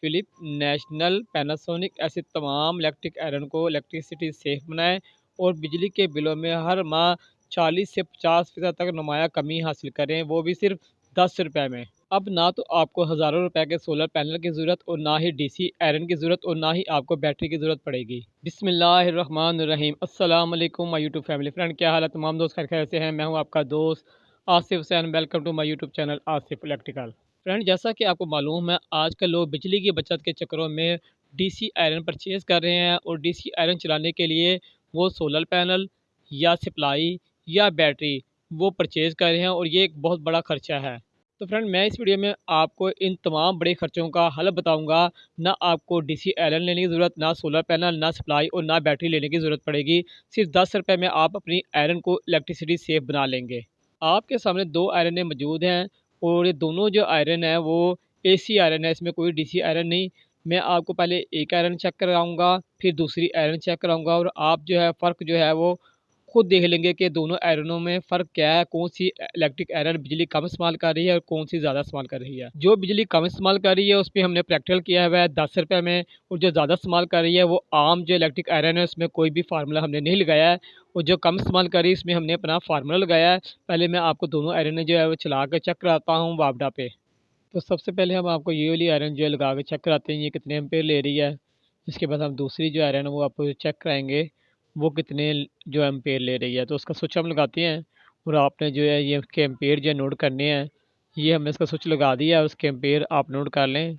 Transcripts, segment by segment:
Philip, national, Panasonic ऐसे तमाम electric iron को इलेक्ट्रिसिटी सेफ बनाएं और बिजली के बिलों में हर माह 40 से 50% तक नुमाया कमी हासिल करें, वो भी सिर्फ 10 रुपए में। अब ना तो आपको हज़ारों रुपए के सोलर पैनल की ज़रूरत और ना ही डीसी आयरन की ज़रूरत और ना ही आपको बैटरी की ज़रूरत पड़ेगी। बिस्मिल्लाहिर्रहमानिर्रहीम। अस्सलाम वालेकुम माय यूट्यूब फैमिली फ्रेंड, क्या हाल है तमाम दोस्त? खैर से हैं। मैं हूं आपका दोस्त Asif Hussain. Welcome to my YouTube channel Asif electrical. Friend, जैसा कि आपको मालूम है, आजकल लोग बिजली की बचत के चक्करों में डीसी आयरन परचेज़ कर रहे हैं और डीसी आयरन चलाने के लिए वो सोलर पैनल या सप्लाई या बैटरी वो परचेज़ कर रहे हैं और ये एक बहुत बड़ा खर्चा है। तो फ्रेंड, मैं इस वीडियो में आपको इन तमाम बड़े खर्चों का हल बताऊंगा। ना आपको डीसी आयरन लेने की ज़रूरत, ना सोलर पैनल, ना सप्लाई और ना बैटरी लेने की ज़रूरत पड़ेगी। सिर्फ 10 रुपये में आप अपनी आयरन को इलेक्ट्रिसिटी सेफ बना लेंगे। आपके सामने दो आयरनें मौजूद हैं और ये दोनों जो आयरन है वो एसी आयरन है, इसमें कोई डीसी आयरन नहीं। मैं आपको पहले एक आयरन चेक कराऊंगा, फिर दूसरी आयरन चेक कराऊंगा और आप जो है फ़र्क जो है वो खुद देख लेंगे कि दोनों आयरनों में फ़र्क क्या है, कौन सी इलेक्ट्रिक आयरन बिजली कम इस्तेमाल कर रही है और कौन सी ज़्यादा इस्तेमाल कर रही है। जो बिजली कम इस्तेमाल कर रही है उस पे हमने प्रैक्टिकल किया हुआ है 10 रुपये में, और जो ज़्यादा इस्तेमाल कर रही है वो आम जो इलेक्ट्रिक आयरन है उसमें कोई भी फार्मूला हमने नहीं लगाया है, और जो कम इस्तेमाल कर रही है इसमें हमने अपना फार्मूला लगाया है। पहले मैं आपको दोनों आयरन जो है वो चला कर चेक कराता हूँ वापडा पे। तो सबसे पहले हम आपको ये वाली आयरन जो है लगा के चेक कराते हैं ये कितने एम्पेयर ले रही है। इसके बाद हम दूसरी जो आयरन है वो आपको चेक कराएंगे वो कितने जो एम्पेयर ले रही है। तो उसका स्विच हम लगाते हैं और आपने जो है ये उसके एम्पेयर जो है नोट करने हैं। ये हमने इसका स्विच लगा दिया है, उसके एम्पेयर आप नोट कर लें।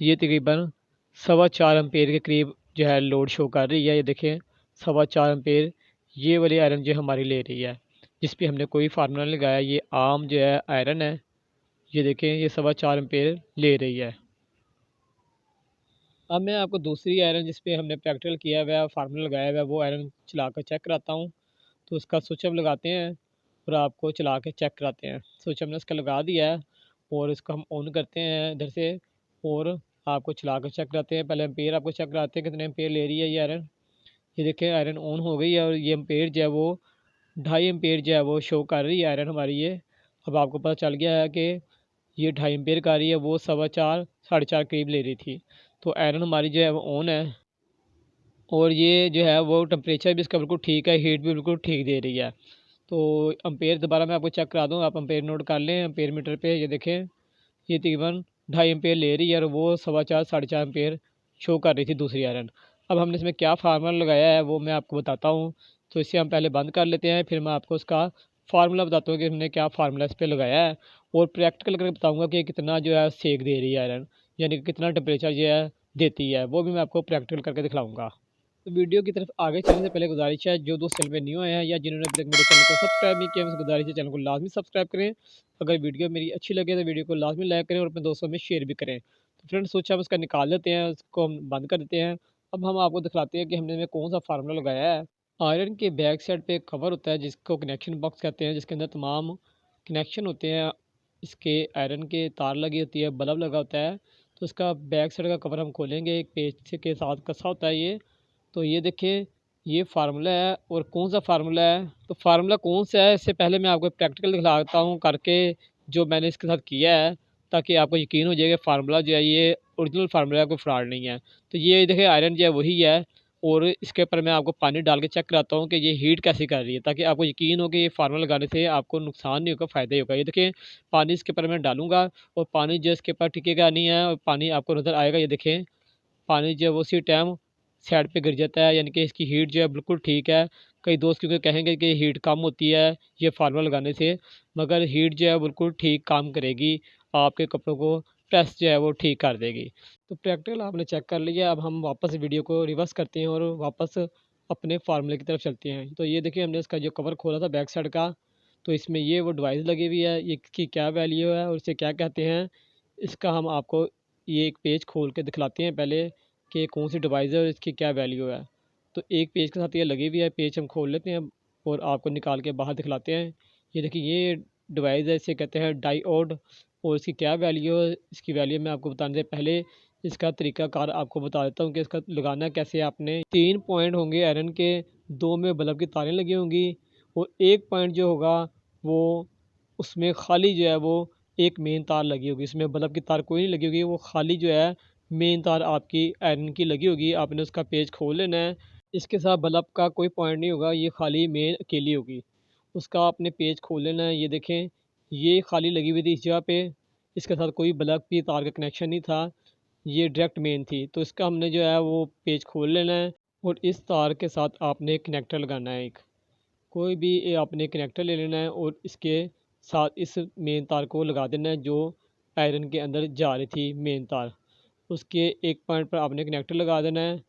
ये तकरीबन 4.25 एम्पेयर के करीब जो है लोड शो कर रही है। ये देखें 4.25 एम्पेयर ये वाली आयरन जो हमारी ले रही है, जिस पे हमने कोई फार्मूला नहीं लगाया। ये आम जो है आयरन है। ये देखें ये 4.25 एम्पेयर ले रही है। अब मैं आपको दूसरी आयरन जिस पे हमने प्रैक्टिकल किया हुआ है, फार्मूला लगाया हुआ है, वो आयरन चला कर चेक कराता हूँ। तो उसका स्विच हम लगाते हैं और आपको चला के चेक कराते हैं। स्विच हमने इसका लगा दिया है और इसको हम ऑन करते हैं इधर से और आपको चला कर चेक कराते हैं। पहले एम्पेयर आपको चेक कराते हैं कितने एम्पेयर ले रही है ये आयरन। ये देखिए आयरन ऑन हो गई है और ये एम्पेयर जो है वो 2.5 एम्पेयर जो है वो शो कर रही है आयरन हमारी ये। अब आपको पता चल गया है कि ये 2.5 एम्पेयर का रही है, वो 4.25 4.5 करीब ले रही थी। तो आयरन हमारी जो है वो ऑन है और ये जो है वो टेम्परेचर भी इसका बिल्कुल ठीक है, हीट भी बिल्कुल ठीक दे रही है। तो एम्पेयर दोबारा मैं आपको चेक करा दूँ, आप एम्पेयर नोट कर लें एम्पेयर मीटर पे। ये देखें ये तकरीबन 2.5 एम्पेयर ले रही है और वो 4.25 4.5 एम्पेयर शो कर रही थी दूसरी आयरन। अब हमने इसमें क्या फार्मूला लगाया है वो मैं आपको बताता हूँ। तो इसे हम पहले बंद कर लेते हैं, फिर मैं आपको उसका फार्मूला बताता हूँ कि हमने क्या फार्मूला इस पर लगाया है, और प्रैक्टिकल करके बताऊँगा कि कितना जो है सेक दे रही है आयरन, यानी कि कितना टेम्परेचर जो है देती है, वो भी मैं आपको प्रैक्टिकल करके दिखलाऊँगा। तो वीडियो की तरफ आगे चलने से पहले गुजारिश है, जो दोस्त चैनल पे न्यू आए हैं या जिन्होंने अभी तक मेरे चैनल को सब्सक्राइब नहीं किया, उनसे गुजारिश है चैनल को लाजमी सब्सक्राइब करें। अगर वीडियो मेरी अच्छी लगे तो वीडियो को लाजमी लाइक करें और अपने दोस्तों में शेयर भी करें। तो फ्रेंड्स, सोचा हम इसका निकाल लेते हैं, उसको हम बंद कर देते हैं। अब हम आपको दिखलाते हैं कि हमने इसमें कौन सा फार्मूला लगाया है। आयरन के बैक साइड पे एक कवर होता है जिसको कनेक्शन बॉक्स कहते हैं, जिसके अंदर तमाम कनेक्शन होते हैं। इसके आयरन के तार लगी होती है, बल्ब लगा होता है। तो इसका बैक साइड का कवर हम खोलेंगे, एक पेज के साथ कसा होता है ये। तो ये देखिए ये फार्मूला है और कौन सा फार्मूला है, तो फार्मूला कौन सा है इससे पहले मैं आपको प्रैक्टिकल दिखलाता हूँ करके जो मैंने इसके साथ किया है, ताकि आपको यकीन हो जाएगा फार्मूला जो है ये ओरिजिनल फार्मूला है, कोई फ्रॉड नहीं है। तो ये देखिए आयरन जो है वही है, और इसके ऊपर मैं आपको पानी डाल के चेक कराता हूँ कि ये हीट कैसे कर रही है, ताकि आपको यकीन हो कि ये फार्मूला लगाने से आपको नुकसान नहीं होगा, फ़ायदा ही होगा। ये देखिए पानी इसके ऊपर मैं डालूंगा और पानी जो इसके ऊपर टिकेगा नहीं है और पानी आपको नज़र आएगा। ये देखें पानी जो है वो उसी टाइम साइड पे गिर जाता है, यानी कि इसकी हीट जो है बिल्कुल ठीक है। कई दोस्त क्योंकि कहेंगे कि हीट कम होती है ये फार्मूला लगाने से, मगर हीट जो है बिल्कुल ठीक काम करेगी, आपके कपड़ों को प्रेस जो है वो ठीक कर देगी। तो प्रैक्टिकल आपने चेक कर लिया, अब हम वापस वीडियो को रिवर्स करते हैं और वापस अपने फार्मूले की तरफ चलते हैं। तो ये देखिए हमने इसका जो कवर खोला था बैक साइड का, तो इसमें ये वो डिवाइस लगी हुई है, ये इसकी क्या वैल्यू है और इसे क्या कहते हैं, इसका हम आपको ये एक पेज खोल के दिखलाते हैं पहले कि कौन सी डिवाइस है और इसकी क्या वैल्यू है। तो एक पेज के साथ ये लगी हुई है, पेज हम खोल लेते हैं और आपको निकाल के बाहर दिखलाते हैं। ये देखिए ये डिवाइस है, इसे कहते हैं डायोड, और इसकी क्या वैल्यू है, इसकी वैल्यू मैं आपको बताने से पहले इसका तरीकाकार आपको बता देता हूँ कि इसका लगाना कैसे है। आपने 3 पॉइंट होंगे आयरन के, 2 में बल्ब की तारें लगी होंगी और एक पॉइंट जो होगा वो उसमें खाली जो है वो एक मेन तार लगी होगी, इसमें बल्ब की तार कोई नहीं लगी होगी, वो खाली जो है मेन तार आपकी आयरन की लगी होगी, आपने उसका पेज खोल लेना है। इसके साथ बल्ब का कोई पॉइंट नहीं होगा, ये खाली मेन अकेली होगी। उसका आपने पेज खोल लेना है। ये देखें, ये खाली लगी हुई थी इस जगह पे, इसके साथ कोई बल्ब की तार का कनेक्शन नहीं था, ये डायरेक्ट मेन थी। तो इसका हमने जो है वो पेज खोल लेना है और इस तार के साथ आपने कनेक्टर लगाना है एक। कोई भी आपने कनेक्टर ले लेना है और इसके साथ इस मेन तार को लगा देना है जो आयरन के अंदर जा रही थी मेन तार। उसके एक पॉइंट पर आपने कनेक्टर लगा देना है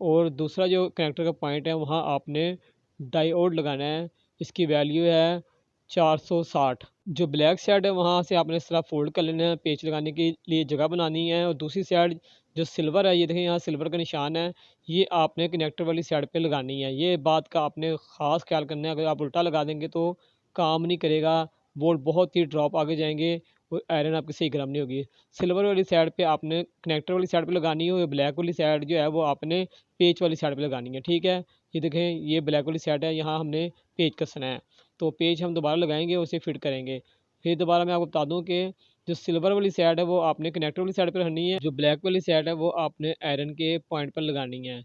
और दूसरा जो कनेक्टर का पॉइंट है वहाँ आपने डायोड लगाना है। इसकी वैल्यू है 460। जो ब्लैक साइड है वहाँ से आपने इस तरह फोल्ड कर लेना है, पेच लगाने के लिए जगह बनानी है। और दूसरी साइड जो सिल्वर है, ये देखें यहाँ सिल्वर का निशान है, ये आपने कनेक्टर वाली साइड पे लगानी है। ये बात का आपने ख़ास ख्याल करना है, अगर आप उल्टा लगा देंगे तो काम नहीं करेगा, वोल्ट बहुत ही ड्रॉप आगे जाएंगे और आयरन आपकी सही गर्म नहीं होगी। सिल्वर वाली साइड पे आपने कनेक्टर वाली साइड पे लगानी है और ब्लैक वाली साइड जो है वो आपने पेच वाली साइड पे लगानी है। ठीक है, ये देखें ये ब्लैक वाली साइड है, यहाँ हमने पेच कसना है, तो पेज हम दोबारा लगाएंगे, उसे फिट करेंगे। फिर दोबारा मैं आपको बता दूं कि जो सिल्वर वाली साइड है वो आपने कनेक्टर वाली साइड पर रखनी है, जो ब्लैक वाली साइड है वो आपने आयरन के पॉइंट पर लगानी है।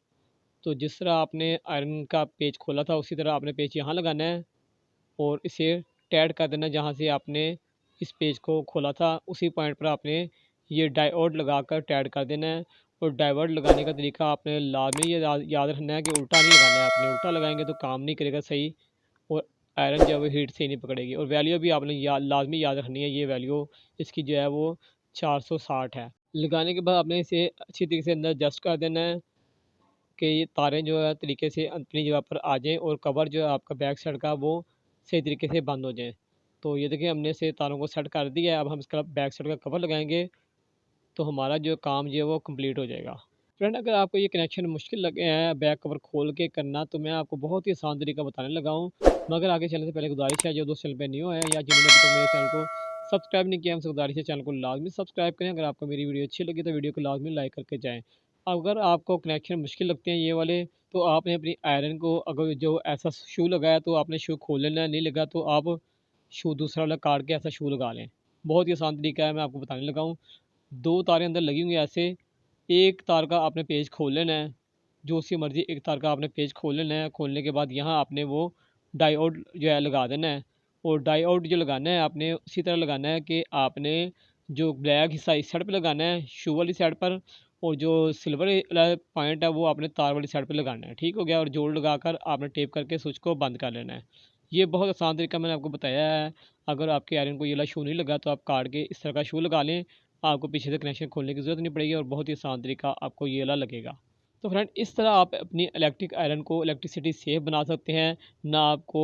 तो जिस तरह आपने आयरन का पेज खोला था उसी तरह आपने पेज यहाँ लगाना है और इसे टाइट कर देना। जहाँ से आपने इस पेज को खोला था उसी पॉइंट पर आपने ये डायोड लगा कर टाइट कर देना है। और डायोड लगाने का तरीका आपने लाजमी ये याद रखना है कि उल्टा नहीं लगाना है। आपने उल्टा लगाएंगे तो काम नहीं करेगा सही और आयरन जो है वो हीट से ही नहीं पकड़ेगी। और वैल्यू भी आपने लाजमी याद रखनी है, ये वैल्यू इसकी जो है वो 460 है। लगाने के बाद आपने इसे अच्छी तरीके से अंदर एडजस्ट कर देना है कि ये तारें जो है तरीके से अपनी जगह पर आ जाएँ और कवर जो है आपका बैक साइड का वो सही तरीके से बंद हो जाए। तो ये देखिए हमने से तारों को सेट कर दिया है, अब हम इसका बैक साइड का कवर लगाएंगे तो हमारा जो काम जो है वो कंप्लीट हो जाएगा। फ्रेंड, अगर आपको ये कनेक्शन मुश्किल लगे हैं बैक कवर खोल के करना, तो मैं आपको बहुत ही आसान तरीका बताने लगा हूँ। मगर आगे चलने से पहले गुजारिश है, जो दोस्त चैनल पे न्यू है या जिन्होंने अभी तक मेरे चैनल को सब्सक्राइब नहीं किया, हमसे गुजारिश है चैनल को लाजमी सब्सक्राइब करें। अगर आपको मेरी वीडियो अच्छी लगी तो वीडियो को लाजमी लाइक करके जाएँ। अगर आपको कनेक्शन मुश्किल लगते हैं ये वाले, तो आपने अपनी आयरन को अगर जो ऐसा शू लगाया तो आपने शू खोल लेना है, नहीं लगा तो आप शू दूसरा वाला काट के ऐसा शू लगा लें। बहुत ही आसान तरीका है, मैं आपको बताने लगा हूँ। 2 तारें अंदर लगी हुई हैं ऐसे, एक तार का आपने पेज खोल लेना है, जो सी मर्ज़ी एक तार का आपने पेज खोल लेना है। खोलने के बाद यहाँ आपने वो डायोड जो है लगा देना है और डायोड जो लगाना है आपने उसी तरह लगाना है कि आपने जो ब्लैक हिस्सा इस साइड पे लगाना है शू वाली साइड पर और जो सिल्वर वाला पॉइंट है वो आपने तार वाली साइड पे लगाना है। ठीक हो गया, और जोड़ लगाकर आपने टेप करके स्विच को बंद कर लेना है। ये बहुत आसान तरीका मैंने आपको बताया है। अगर आपके आयरन को ये वाला शू नहीं लगा तो आप काट के इस तरह का शू लगा लें, आपको पीछे से कनेक्शन खोलने की ज़रूरत नहीं पड़ेगी और बहुत ही आसान तरीका आपको ये वाला लगेगा। तो फ्रेंड, इस तरह आप अपनी इलेक्ट्रिक आयरन को इलेक्ट्रिसिटी सेफ बना सकते हैं। ना आपको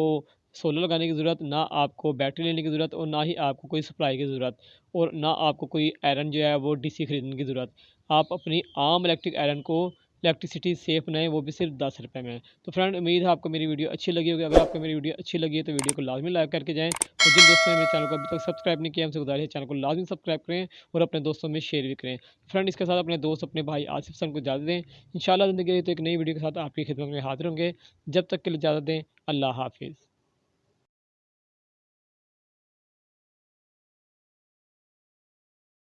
सोलर लगाने की ज़रूरत, ना आपको बैटरी लेने की ज़रूरत और ना ही आपको कोई सप्लाई की ज़रूरत और ना आपको कोई आयरन जो है वो डीसी खरीदने की ज़रूरत। आप अपनी आम इलेक्ट्रिक आयरन को इलेक्ट्रिसिटी सेफ बनाएँ, वो भी सिर्फ 10 रुपये में। तो फ्रेंड, उम्मीद है आपको मेरी वीडियो अच्छी लगी होगी। अगर आपको मेरी वीडियो अच्छी लगी है तो वीडियो को लाजमी लाइक करके जाएँ और जिन दोस्तों ने मेरे चैनल को अभी तक सब्सक्राइब नहीं किया, हमसे गुजारिश है चैनल को लाजमी सब्सक्राइब करें और अपने दोस्तों में शेयर भी करें। फ्रेंड, इसके साथ अपने दोस्त अपने भाई आसिफ हसन को इजाज़त दें। इंशाल्लाह ज़िंदगी रही तो एक नई वीडियो के साथ आपकी खिदमत में हाज़िर होंगे। जब तक के लिए इजाज़त दें। अल्लाह हाफ़िज़।